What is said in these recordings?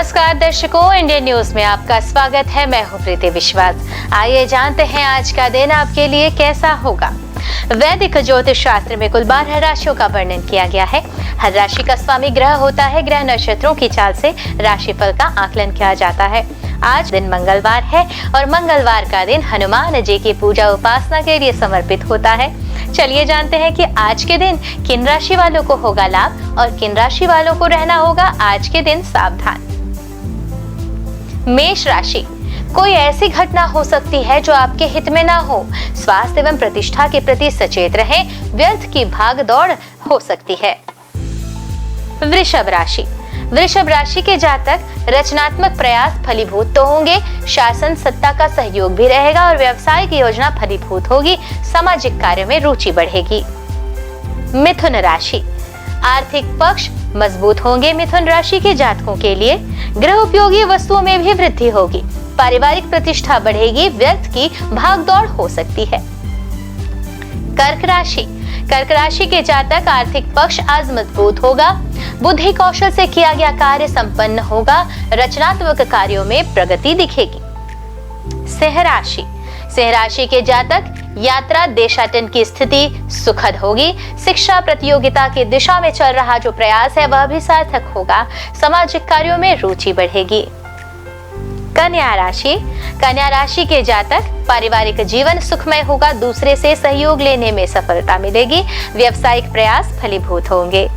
नमस्कार दर्शकों, Indian news में आपका स्वागत है। मैं हूं प्रीति विश्वास। आइए जानते हैं आज का दिन आपके लिए कैसा होगा। वैदिक ज्योतिष शास्त्र में कुल 12 राशियों का वर्णन किया गया है। हर राशि का स्वामी ग्रह होता है। ग्रह नक्षत्रों की चाल से राशिफल का आकलन किया जाता है। आज दिन मंगलवार है और मंगलवार का दिन हनुमान जी की पूजा उपासना के लिए समर्पित होता है। चलिए जानते हैं कि आज के दिन किन राशि वालों को होगा लाभ और किन राशि वालों को रहना होगा आज के दिन सावधान। मेष राशि, कोई ऐसी घटना हो सकती है जो आपके हित में ना हो। स्वास्थ्य एवं प्रतिष्ठा के प्रति सचेत रहें। व्यर्थ की भाग दौड़ हो सकती है। वृषभ राशि, वृषभ राशि के जातक रचनात्मक प्रयास फलीभूत तो होंगे। शासन सत्ता का सहयोग भी रहेगा और व्यवसायिक योजना फलीभूत होगी। सामाजिक कार्य में रुचि बढ़ेगी। मिथुन राशि, आर्थिक पक्ष मजबूत होंगे। मिथुन राशि के जातकों के लिए गृह उपयोगी वस्तुओं में भी वृद्धि होगी। पारिवारिक प्रतिष्ठा बढ़ेगी। व्यर्थ की भागदौड़ हो सकती है। कर्क राशि, कर्क राशि के जातक आर्थिक पक्ष आज मजबूत होगा। बुद्धि कौशल से किया गया कार्य संपन्न होगा। रचनात्मक कार्यों में प्रगति दिखेगी। सिंह राशि, सिंह राशि के जातक यात्रा देशाटन की स्थिति सुखद होगी। शिक्षा प्रतियोगिता की दिशा में चल रहा जो प्रयास है वह भी सार्थक होगा। सामाजिक कार्यों में रुचि बढ़ेगी। कन्या राशि, कन्या राशि के जातक पारिवारिक जीवन सुखमय होगा। दूसरे से सहयोग लेने में सफलता मिलेगी। व्यावसायिक प्रयास फलीभूत होंगे।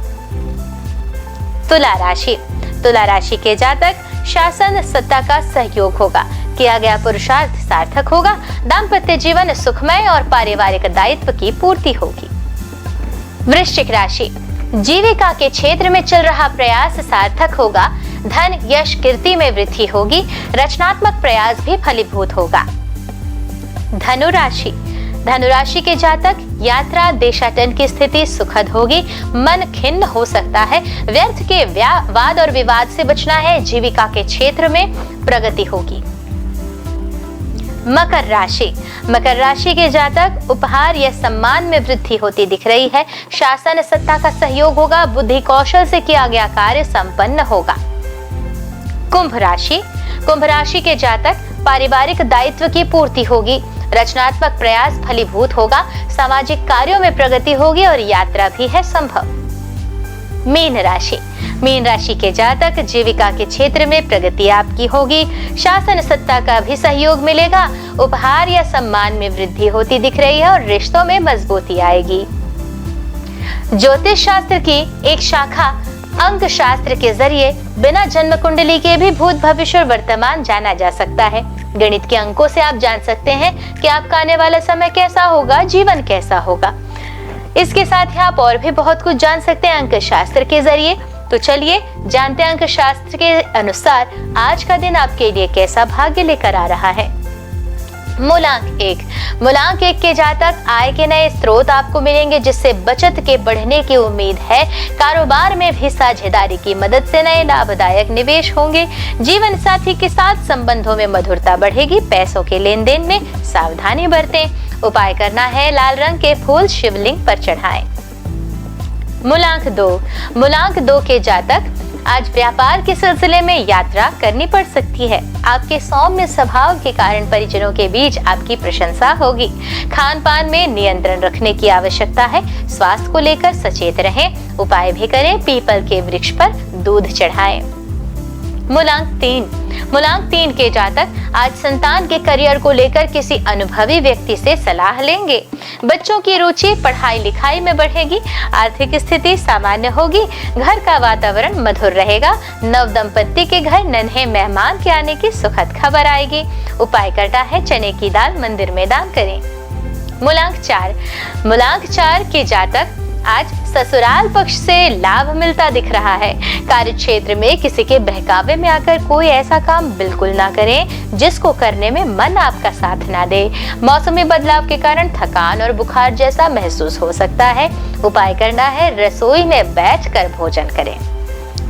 तुला राशि, तुला राशि के जातक शासन सत्ता का सहयोग होगा। किया गया पुरुषार्थ सार्थक होगा। दाम्पत्य जीवन सुखमय और पारिवारिक दायित्व की पूर्ति होगी। वृश्चिक राशि, जीविका के क्षेत्र में चल रहा प्रयास सार्थक होगा। धन यश कीर्ति में वृद्धि होगी। रचनात्मक प्रयास भी फलीभूत होगा। धनु राशि, धनु राशि के जातक यात्रा देशाटन की स्थिति सुखद होगी। मन खिन्न हो सकता है। व्यर्थ के वाद और विवाद से बचना है। जीविका के क्षेत्र में प्रगति होगी। मकर राशि, मकर राशि के जातक उपहार या सम्मान में वृद्धि होती दिख रही है। शासन सत्ता का सहयोग होगा। बुद्धि कौशल से किया गया कार्य संपन्न होगा। कुंभ राशि, कुंभ राशि के जातक पारिवारिक दायित्व की पूर्ति होगी। रचनात्मक प्रयास फलीभूत होगा। सामाजिक कार्यों में प्रगति होगी और यात्रा भी है संभव। मीन राशि, मीन राशि के जातक जीविका के क्षेत्र में प्रगति आपकी होगी। शासन सत्ता का भी सहयोग मिलेगा। उपहार या सम्मान में वृद्धि होती दिख रही है और रिश्तों में मजबूती आएगी। ज्योतिष शास्त्र की एक शाखा अंक शास्त्र के जरिए बिना जन्म कुंडली के भी भूत भविष्य और वर्तमान जाना जा सकता है। गणित के अंकों से आप जान सकते हैं कि आपका आने वाला समय कैसा होगा, जीवन कैसा होगा। इसके साथ ही आप और भी बहुत कुछ जान सकते हैं अंक शास्त्र के जरिए। तो चलिए जानते हैं अंक शास्त्र के अनुसार आज का दिन आपके लिए कैसा भाग्य लेकर आ रहा है। मूलांक 1, मूलांक 1 के जातक आय के नए स्रोत आपको मिलेंगे जिससे बचत के बढ़ने की उम्मीद है। कारोबार में भी साझेदारी की मदद से नए लाभदायक निवेश होंगे। जीवन साथी के साथ संबंधों में मधुरता बढ़ेगी। पैसों के लेन देन में सावधानी बरतें। उपाय करना है लाल रंग के फूल शिवलिंग पर चढ़ाएं। मूलांक 2, मूलांक 2 के जातक आज व्यापार के सिलसिले में यात्रा करनी पड़ सकती है। आपके सौम्य स्वभाव के कारण परिजनों के बीच आपकी प्रशंसा होगी। खान पान में नियंत्रण रखने की आवश्यकता है। स्वास्थ्य को लेकर सचेत रहें। उपाय भी करें, पीपल के वृक्ष पर दूध चढ़ाएं। मूलांक 3, मूलांक 3 के जातक आज संतान के करियर को लेकर किसी अनुभवी व्यक्ति से सलाह लेंगे। बच्चों की रुचि पढ़ाई लिखाई में बढ़ेगी। आर्थिक स्थिति सामान्य होगी। घर का वातावरण मधुर रहेगा। नव दंपत्ति के घर नन्हे मेहमान के आने की सुखद खबर आएगी। उपाय करना है चने की दाल मंदिर में दान करें। मूलांक 4, मूलांक 4 के जातक आज ससुराल पक्ष से लाभ मिलता दिख रहा है। कार्य क्षेत्र में किसी के बहकावे में आकर कोई ऐसा काम बिल्कुल ना करें जिसको करने में मन आपका साथ ना दे। मौसमी बदलाव के कारण थकान और बुखार जैसा महसूस हो सकता है। उपाय करना है रसोई में बैठकर भोजन करें।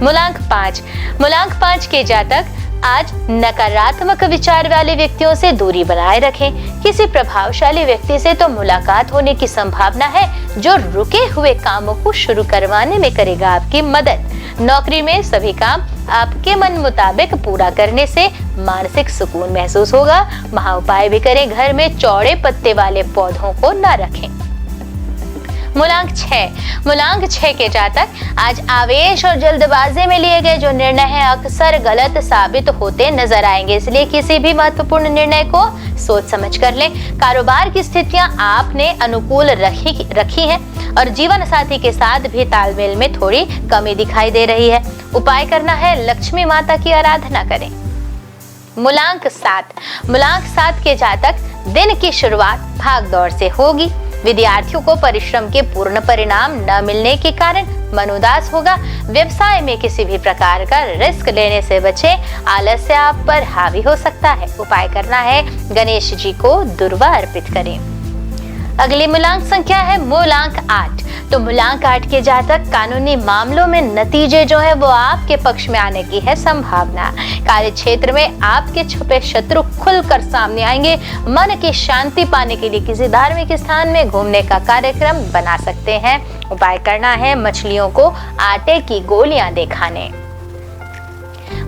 मूलांक 5, मूलांक 5 के जातक आज नकारात्मक विचार वाले व्यक्तियों से दूरी बनाए रखें। किसी प्रभावशाली व्यक्ति से तो मुलाकात होने की संभावना है जो रुके हुए कामों को शुरू करवाने में करेगा आपकी मदद। नौकरी में सभी काम आपके मन मुताबिक पूरा करने से मानसिक सुकून महसूस होगा। महाउपाय भी करें, घर में चौड़े पत्ते वाले पौधों को न रखें। मूलांक 6 के जातक आज आवेश और जल्दबाजी में लिए गए जो निर्णय हैं अक्सर गलत साबित होते नजर आएंगे, इसलिए किसी भी महत्वपूर्ण निर्णय को सोच समझ कर लें। कारोबार की स्थितियां आपने अनुकूल रखी हैं और जीवन साथी के साथ भी तालमेल में थोड़ी कमी दिखाई दे रही है। उपाय करना है, लक्ष्मी माता की आराधना करें। मूलांक 7 के जातक दिन की शुरुआत भाग दौड़ से होगी। विद्यार्थियों को परिश्रम के पूर्ण परिणाम न मिलने के कारण मन उदास होगा। व्यवसाय में किसी भी प्रकार का रिस्क लेने से बचें, आलस्य आप पर हावी हो सकता है। उपाय करना है, गणेश जी को दुर्वा अर्पित करें। अगली मूलांक संख्या है मूलांक 8। तो मूलांक 8 के जातक कानूनी मामलों में नतीजे जो है वो आपके पक्ष में आने की है संभावना। कार्य क्षेत्र में आपके छुपे शत्रु खुलकर सामने आएंगे। मन की शांति पाने के लिए किसी धार्मिक स्थान में घूमने का कार्यक्रम बना सकते हैं। उपाय करना है, मछलियों को आटे की गोलियां दे खाने।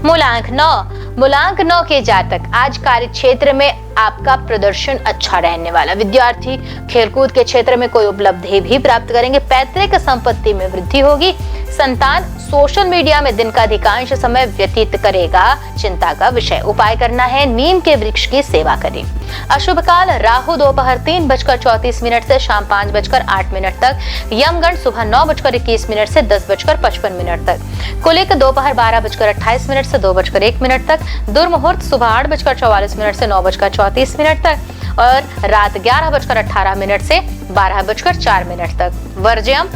मूलांक 9 के जातक आज कार्य क्षेत्र में आपका प्रदर्शन अच्छा रहने वाला। विद्यार्थी खेलकूद के क्षेत्र में कोई उपलब्धि भी प्राप्त करेंगे। पैतृक संपत्ति में वृद्धि होगी। संतान सोशल मीडिया में दिन का अधिकांश समय व्यतीत करेगा, चिंता का विषय। उपाय करना है, नीम के वृक्ष की सेवा करें। अशुभ काल राहु दोपहर 3:34 से शाम 5:08 तक। यमगंड सुबह 9:21 से 10:55 तक। कुलिक दोपहर 12:28 से 2:01 तक। दुर्मुहूर्त सुबह 8:44 से 9:34 तक और रात 11:18 से 12:04 तक। वर्ज्यम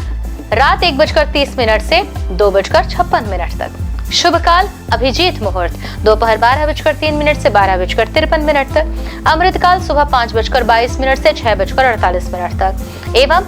रात 1:30 से 2:56 तक। शुभ काल अभिजीत मुहूर्त दोपहर 12:03 से 12:53 तक। अमृत काल सुबह 5:22 से 6:48 तक एवं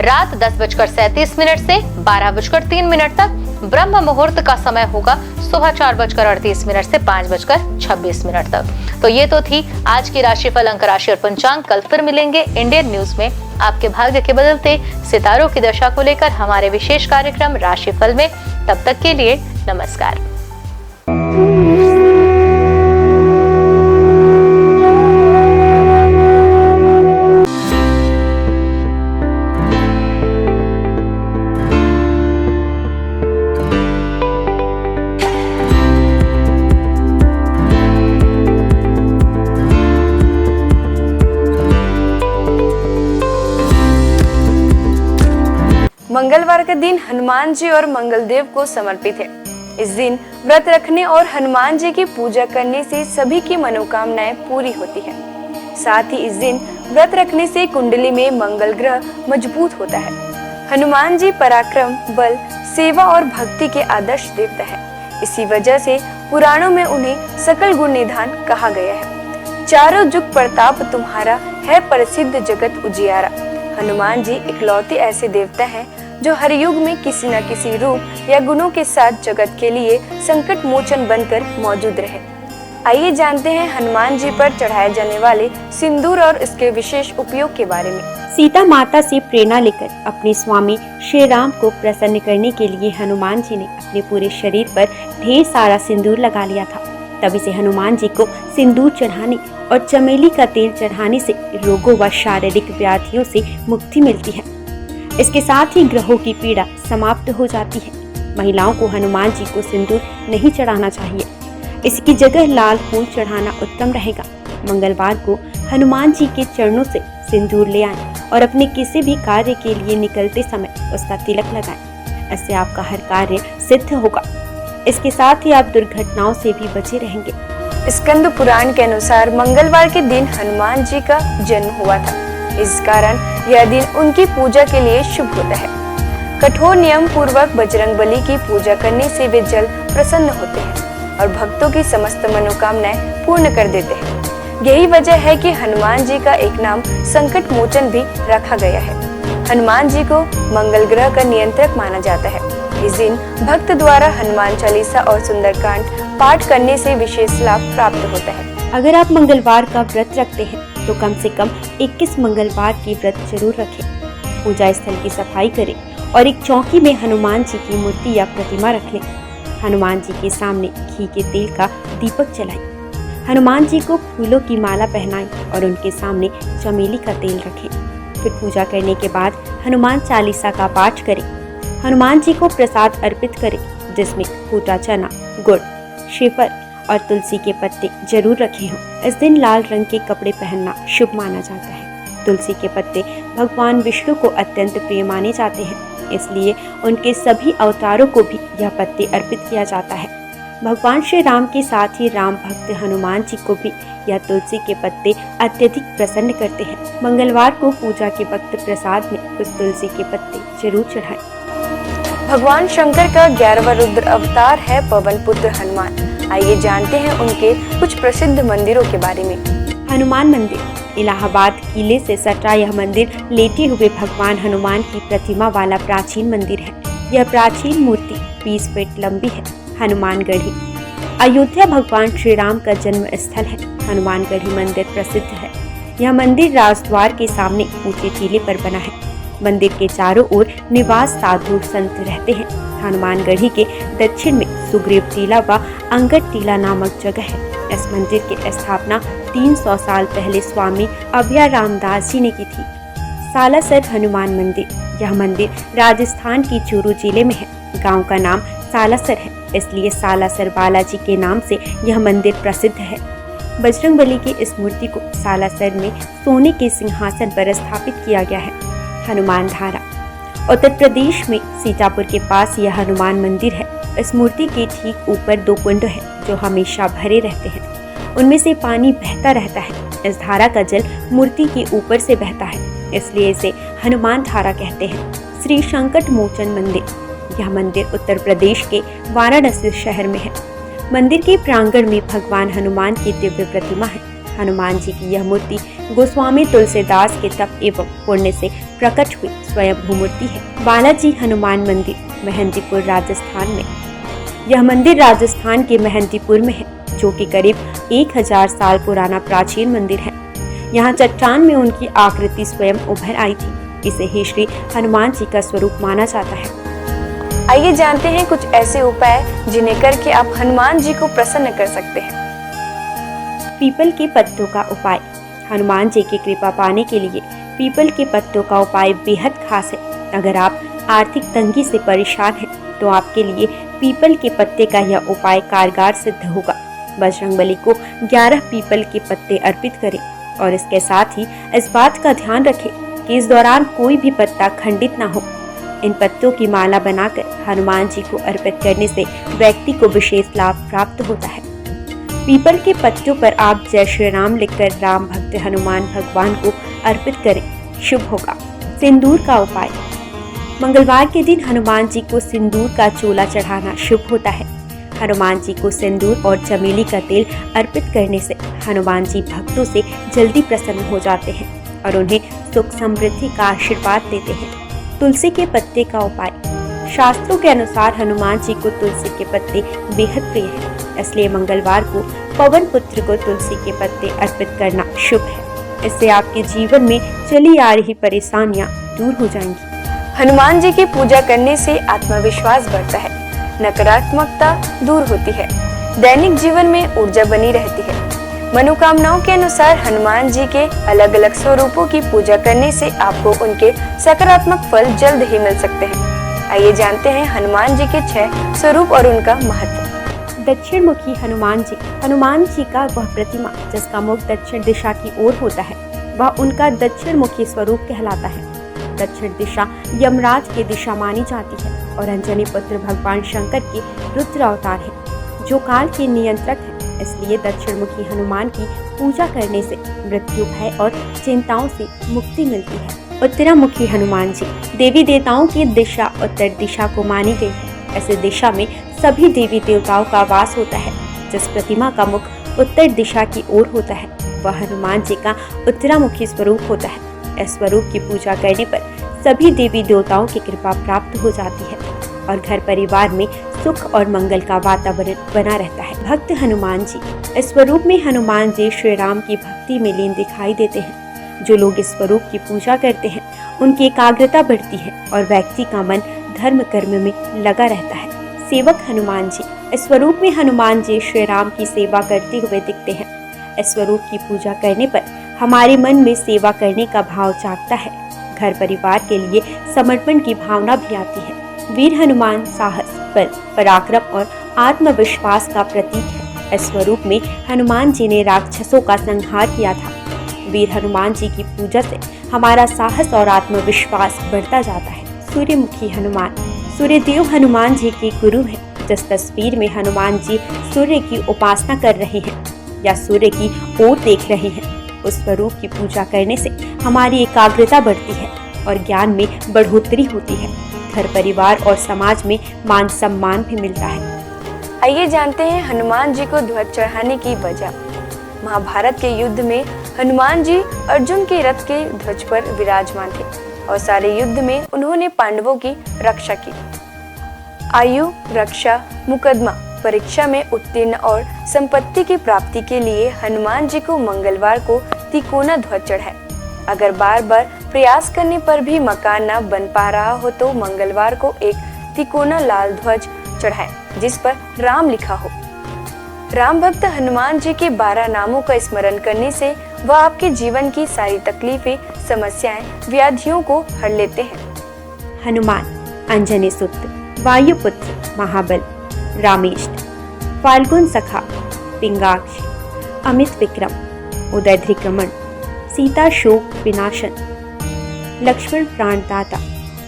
रात 10:37 से 12:03 तक। ब्रह्म मुहूर्त का समय होगा सुबह 4:38 से 5:26 तक। तो ये तो थी आज की राशिफल, अंक राशि और पंचांग। कल फिर मिलेंगे इंडियन न्यूज में आपके भाग्य के बदलते सितारों की दशा को लेकर हमारे विशेष कार्यक्रम राशिफल में। तब तक के लिए नमस्कार। मंगलवार का दिन हनुमान जी और मंगलदेव को समर्पित है। इस दिन व्रत रखने और हनुमान जी की पूजा करने से सभी की मनोकामनाएं पूरी होती हैं। साथ ही इस दिन व्रत रखने से कुंडली में मंगल ग्रह मजबूत होता है। हनुमान जी पराक्रम, बल, सेवा और भक्ति के आदर्श देवता है। इसी वजह से पुराणों में उन्हें सकल गुण निधान कहा गया है। चारों जुग प्रताप तुम्हारा है, प्रसिद्ध जगत उजियारा। हनुमान जी इकलौते ऐसे देवता हैं जो हर युग में किसी न किसी रूप या गुणों के साथ जगत के लिए संकट मोचन बनकर मौजूद रहे। आइए जानते हैं हनुमान जी पर चढ़ाए जाने वाले सिंदूर और इसके विशेष उपयोग के बारे में। सीता माता से प्रेरणा लेकर अपने स्वामी श्री राम को प्रसन्न करने के लिए हनुमान जी ने अपने पूरे शरीर पर ढेर सारा सिंदूर लगा लिया था। तभी से हनुमान जी को सिंदूर चढ़ाने और चमेली का तेल चढ़ाने से रोगों व शारीरिक व्याधियों से मुक्ति मिलती है। इसके साथ ही ग्रहों की पीड़ा समाप्त हो जाती है। महिलाओं को हनुमान जी को सिंदूर नहीं चढ़ाना चाहिए, इसकी जगह लाल फूल चढ़ाना उत्तम रहेगा। मंगलवार को हनुमान जी के चरणों से सिंदूर ले आएं और अपने किसी भी कार्य के लिए निकलते समय उसका तिलक लगाएं। इससे आपका हर कार्य सिद्ध होगा। इसके साथ ही आप दुर्घटनाओं से भी बचे रहेंगे। स्कंद पुराण के अनुसार मंगलवार के दिन हनुमान जी का जन्म हुआ था। इस कारण यह दिन उनकी पूजा के लिए शुभ होता है। कठोर नियम पूर्वक बजरंगबली की पूजा करने से वे जल्द प्रसन्न होते हैं और भक्तों की समस्त मनोकामनाएं पूर्ण कर देते हैं। यही वजह है कि हनुमान जी का एक नाम संकट मोचन भी रखा गया है। हनुमान जी को मंगल ग्रह का नियंत्रक माना जाता है। इस दिन भक्त द्वारा हनुमान चालीसा और सुंदरकांड पाठ करने से विशेष लाभ प्राप्त होता है। अगर आप मंगलवार का व्रत रखते हैं तो कम से कम 21 मंगलवार की व्रत जरूर रखें। पूजा स्थल की सफाई करें और एक चौकी में हनुमान जी की मूर्ति या प्रतिमा रख लें। हनुमान जी के सामने घी के तेल का दीपक जलाएं। हनुमान जी को फूलों की माला पहनाएं और उनके सामने चमेली का तेल रखें। फिर पूजा करने के बाद हनुमान चालीसा का पाठ करें। हनुमान जी को प्रसाद अर्पित करें, जिसमें फूटा चना, गुड़, श्रीफल और तुलसी के पत्ते जरूर रखे हों। इस दिन लाल रंग के कपड़े पहनना शुभ माना जाता है। तुलसी के पत्ते भगवान विष्णु को अत्यंत प्रिय माने जाते हैं, इसलिए उनके सभी अवतारों को भी यह पत्ते अर्पित किया जाता है। भगवान श्री राम के साथ ही राम भक्त हनुमान जी को भी यह तुलसी के पत्ते अत्यधिक प्रसन्न करते हैं। मंगलवार को पूजा के वक्त प्रसाद में कुछ तुलसी के पत्ते जरूर चढ़ाएं। भगवान शंकर का 11वां रुद्र अवतार है पवन पुत्र हनुमान। आइए जानते हैं उनके कुछ प्रसिद्ध मंदिरों के बारे में। हनुमान मंदिर इलाहाबाद किले से सटा यह मंदिर लेटे हुए भगवान हनुमान की प्रतिमा वाला प्राचीन मंदिर है। यह प्राचीन मूर्ति 20 फीट लंबी है। हनुमानगढ़ी अयोध्या भगवान श्री राम का जन्म स्थल है। हनुमानगढ़ी मंदिर प्रसिद्ध है। यह मंदिर राजद्वार के सामने ऊंचे टीले पर बना है। मंदिर के चारों ओर निवास साधु संत रहते हैं। हनुमानगढ़ी के दक्षिण में सुग्रीव टीला व अंगद टीला नामक जगह है। इस मंदिर की स्थापना 300 साल पहले स्वामी अभय रामदास जी ने की थी। सालासर हनुमान मंदिर यह मंदिर राजस्थान की चूरू जिले में है। गांव का नाम सालासर है, इसलिए सालासर बालाजी के नाम से यह मंदिर प्रसिद्ध है। बजरंगबली की इस मूर्ति को सालासर में सोने के सिंहासन पर स्थापित किया गया है। हनुमान धारा उत्तर प्रदेश में सीतापुर के पास यह हनुमान मंदिर है। इस मूर्ति के ठीक ऊपर 2 कुंड है जो हमेशा भरे रहते हैं। उनमें से पानी बहता रहता है। इस धारा का जल मूर्ति के ऊपर से बहता है, इसलिए इसे हनुमान धारा कहते हैं। श्री संकट मोचन मंदिर यह मंदिर उत्तर प्रदेश के वाराणसी शहर में है। मंदिर के प्रांगण में भगवान हनुमान की दिव्य प्रतिमा है। हनुमान जी की यह मूर्ति गोस्वामी तुलसीदास के तप एवं पुण्य से प्रकट हुई स्वयं मूर्ति है। बालाजी हनुमान मंदिर मेहंदीपुर राजस्थान में यह मंदिर राजस्थान के मेहंदीपुर में है, जो कि करीब 1000 साल पुराना प्राचीन मंदिर है। यहाँ चट्टान में उनकी आकृति स्वयं उभर आई थी। इसे ही श्री हनुमान जी का स्वरूप माना जाता है। आइए जानते हैं कुछ ऐसे उपाय जिन्हें करके आप हनुमान जी को प्रसन्न कर सकते हैं। पीपल के पत्तों का उपाय। हनुमान जी की कृपा पाने के लिए पीपल के पत्तों का उपाय बेहद खास है। अगर आप आर्थिक तंगी से परेशान हैं तो आपके लिए पीपल के पत्ते का यह उपाय कारगर सिद्ध होगा। बजरंगबली को 11 पीपल के पत्ते अर्पित करें और इसके साथ ही इस बात का ध्यान रखें कि इस दौरान कोई भी पत्ता खंडित ना हो। इन पत्तों की माला बनाकर हनुमान जी को अर्पित करने से व्यक्ति को विशेष लाभ प्राप्त होता है। पीपल के पत्तों पर आप जय श्री राम लिखकर राम भक्त हनुमान भगवान को अर्पित करें, शुभ होगा। सिंदूर का उपाय। मंगलवार के दिन हनुमान जी को सिंदूर का चोला चढ़ाना शुभ होता है। हनुमान जी को सिंदूर और चमेली का तेल अर्पित करने से हनुमान जी भक्तों से जल्दी प्रसन्न हो जाते हैं और उन्हें सुख समृद्धि का आशीर्वाद देते हैं। तुलसी के पत्ते का उपाय। शास्त्रों के अनुसार हनुमान जी को तुलसी के पत्ते बेहद प्रिय है, इसलिए मंगलवार को पवन पुत्र को तुलसी के पत्ते अर्पित करना शुभ है। इससे आपके जीवन में चली आ रही परेशानियां दूर हो जाएंगी। हनुमान जी की पूजा करने से आत्मविश्वास बढ़ता है, नकारात्मकता दूर होती है, दैनिक जीवन में ऊर्जा बनी रहती है। मनोकामनाओं के अनुसार हनुमान जी के अलग अलग स्वरूपों की पूजा करने से आपको उनके सकारात्मक फल जल्द ही मिल सकते हैं। आइए जानते हैं हनुमान जी के 6 स्वरूप और उनका महत्व। दक्षिण मुखी हनुमान जी। हनुमान जी का वह प्रतिमा जिसका मुख दक्षिण दिशा की ओर होता है, वह उनका दक्षिण मुखी स्वरूप कहलाता है। दक्षिण दिशा यमराज की दिशा मानी जाती है और अंजनी पुत्र भगवान शंकर के रुद्र अवतार है, जो काल के नियंत्रक है। इसलिए दक्षिण मुखी हनुमान की पूजा करने से मृत्यु भय और चिंताओं से मुक्ति मिलती है। उत्तरामुखी हनुमान जी। देवी देवताओं की दिशा उत्तर दिशा को मानी गई है। ऐसे दिशा में सभी देवी देवताओं का वास होता है। जिस प्रतिमा का मुख उत्तर दिशा की ओर होता है, वह हनुमान जी का उत्तरामुखी स्वरूप होता है। इस स्वरूप की पूजा करने पर सभी देवी देवताओं की कृपा प्राप्त हो जाती है और घर परिवार में सुख और मंगल का वातावरण बना रहता है। भक्त हनुमान जी, इस स्वरूप में हनुमान जी श्री राम की भक्ति में लीन दिखाई देते हैं। जो लोग इस स्वरूप की पूजा करते हैं उनकी एकाग्रता बढ़ती है और व्यक्ति का मन धर्म कर्म में लगा रहता है। सेवक हनुमान जी, इस स्वरूप में हनुमान जी श्री राम की सेवा करते हुए दिखते हैं। इस स्वरूप की पूजा करने पर हमारे मन में सेवा करने का भाव जागता है। घर परिवार के लिए समर्पण की भावना भी आती है। वीर हनुमान साहस, बल, पराक्रम और आत्मविश्वास का प्रतीक है। इस स्वरूप में हनुमान जी ने राक्षसों का संहार किया था। वीर हनुमान जी की पूजा से हमारा साहस और आत्मविश्वास बढ़ता जाता है। सूर्यमुखी हनुमान, सूर्यदेव हनुमान जी के गुरु हैं। जिस तस्वीर में हनुमान जी सूर्य की उपासना कर रहे हैं या सूर्य की ओर देख रहे हैं, उस स्वरूप की पूजा करने से हमारी एकाग्रता बढ़ती है और ज्ञान में बढ़ोतरी होती है। घर परिवार और समाज में मान सम्मान भी मिलता है। आइए जानते हैं हनुमान जी को ध्वज चढ़ाने की वजह। महाभारत के युद्ध में हनुमान जी अर्जुन के रथ के ध्वज पर विराजमान थे और सारे युद्ध में उन्होंने पांडवों की रक्षा की। आयु, रक्षा, मुकदमा, परीक्षा में उत्तीर्ण और संपत्ति की प्राप्ति के लिए हनुमान जी को मंगलवार को तिकोना ध्वज चढ़ाए। अगर बार बार प्रयास करने पर भी मकान न बन पा रहा हो तो मंगलवार को एक तिकोना लाल ध्वज चढ़ाए जिस पर राम लिखा हो। राम भक्त हनुमान जी के 12 नामों का स्मरण करने से वह आपके जीवन की सारी तकलीफें, समस्याएं, व्याधियों को हर लेते हैं। हनुमान, अंजनी सुत, वायुपुत्र, महाबल, रामेष्ट, फाल्गुन सखा, पिंगाक्ष, अमित विक्रम, उदयध्रिक्रमण, सीता शोक विनाशन, लक्ष्मण प्राणदाता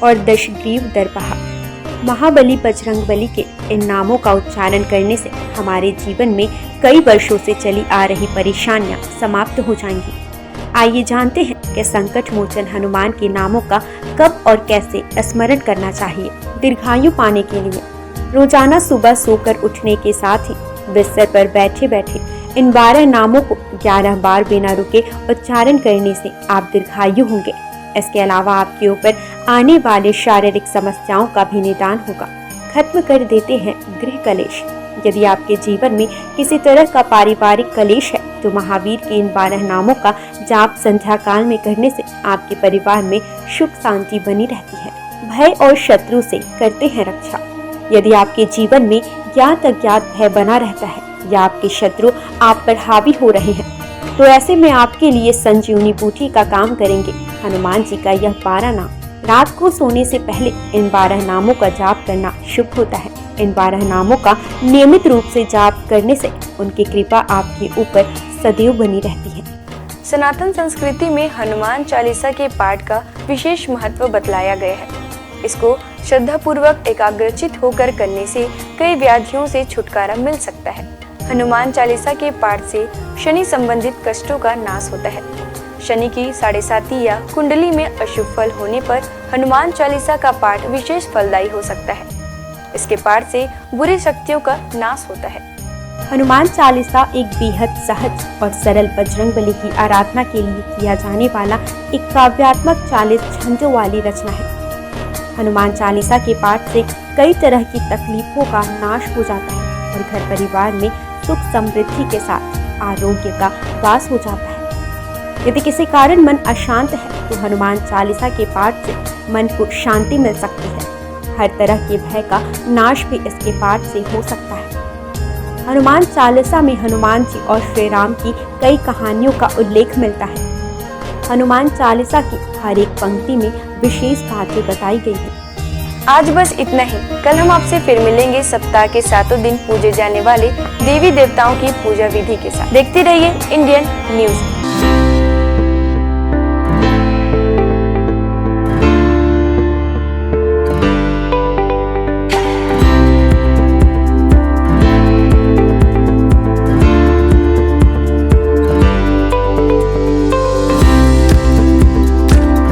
और दशग्रीव दर्पहा। महाबली बजरंगबली के इन नामों का उच्चारण करने से हमारे जीवन में कई वर्षों से चली आ रही परेशानियां समाप्त हो जाएंगी। आइए जानते हैं कि संकट मोचन हनुमान के नामों का कब और कैसे स्मरण करना चाहिए। दीर्घायु पाने के लिए रोजाना सुबह सोकर उठने के साथ ही बिस्तर पर बैठे बैठे इन 12 नामों को 11 बार बिना रुके उच्चारण करने से आप दीर्घायु होंगे। इसके अलावा आपके ऊपर आने वाले शारीरिक समस्याओं का भी निदान होगा। खत्म कर देते हैं गृह कलेश। यदि आपके जीवन में किसी तरह का पारिवारिक कलेश है तो महावीर के इन 12 नामों का जाप संध्या काल में करने से आपके परिवार में सुख शांति बनी रहती है। भय और शत्रु से करते हैं रक्षा। यदि आपके जीवन में ज्ञात अज्ञात भय बना रहता है या आपके शत्रु आप पर हावी हो रहे हैं तो ऐसे में आपके लिए संजीवनी बूटी का काम करेंगे हनुमान जी का यह 12 नाम। रात को सोने से पहले इन 12 नामों का जाप करना शुभ होता है। इन 12 नामों का नियमित रूप से जाप करने से उनकी कृपा आपके ऊपर सदैव बनी रहती है। सनातन संस्कृति में हनुमान चालीसा के पाठ का विशेष महत्व बतलाया गया है। इसको श्रद्धा पूर्वक एकाग्रचित होकर करने से कई व्याधियों से छुटकारा मिल सकता है। हनुमान चालीसा के पाठ से शनि संबंधित कष्टों का नाश होता है। शनि की 7.5 या कुंडली में अशुभ फल होने पर हनुमान चालीसा का पाठ विशेष फलदायी हो सकता है। इसके पाठ से बुरी शक्तियों का नाश होता है। हनुमान चालीसा एक बेहद सहज और सरल बजरंगबली की आराधना के लिए किया जाने वाला एक काव्यात्मक 40 छंदों वाली रचना है। हनुमान चालीसा के पाठ से कई तरह की तकलीफों का नाश हो जाता है और घर परिवार में सुख समृद्धि के साथ आरोग्य का वास हो जाता है। यदि किसी कारण मन अशांत है तो हनुमान चालीसा के पाठ से मन को शांति मिल सकती है। हर तरह के भय का नाश भी इसके पाठ से हो सकता है। हनुमान चालीसा में हनुमान जी और श्री राम की कई कहानियों का उल्लेख मिलता है। हनुमान चालीसा की हर एक पंक्ति में विशेष बातें बताई गई हैं। आज बस इतना ही। कल हम आपसे फिर मिलेंगे सप्ताह के 7 दिन पूजे जाने वाले देवी देवताओं की पूजा विधि के साथ। देखते रहिए इंडियन न्यूज।